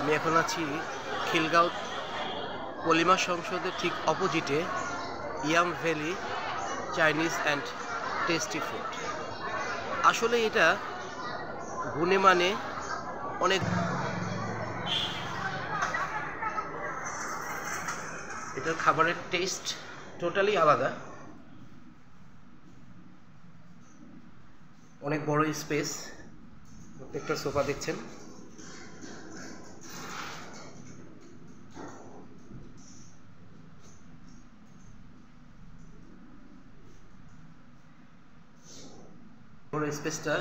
আমি এখন আছি খিলগাঁও পলিমা সংসদের ঠিক অপোজিটে Yum Valley Chinese and tasty food. আসলে এটা গুণে মানে অনেক, এটার খাবারের টেস্ট টোটালি আলাদা। অনেক বড় স্পেস, প্রত্যেকটা সোফা দেখছেন। বড় স্পেসটা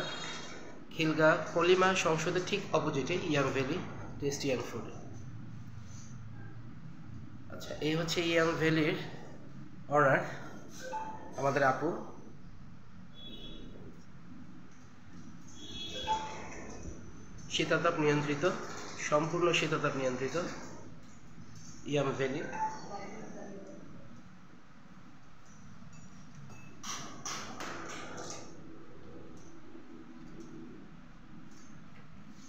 খিলগাঁও পলিমা সংসদের ঠিক অপোজিটে young valley tasty and food. আচ্ছা, এই হচ্ছে ইয়াং ভ্যালির অনার, আমাদের আপু। শীতাতাপ নিয়ন্ত্রিত, সম্পূর্ণ শীতাতাপ নিয়ন্ত্রিত ইয়াম ভ্যালি।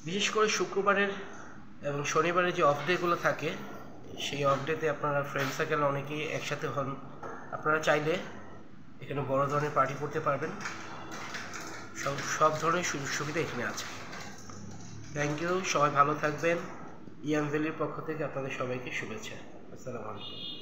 বিশেষ করে শুক্রবারের এবং শনিবারের যে অফ ডেগুলো থাকে, সেই অফ ডেতে আপনারা ফ্রেন্ড সার্কেল অনেকেই একসাথে হন। আপনারা চাইলে এখানে বড় ধরনের পার্টি করতে পারবেন। সব ধরনের সুযোগ সুবিধা এখানে আছে। থ্যাংক ইউ, সবাই ভালো থাকবেন। ইয়াম ভ্যালির পক্ষ থেকে আপনাদের সবাইকে শুভেচ্ছা। আসসালামু আলাইকুম।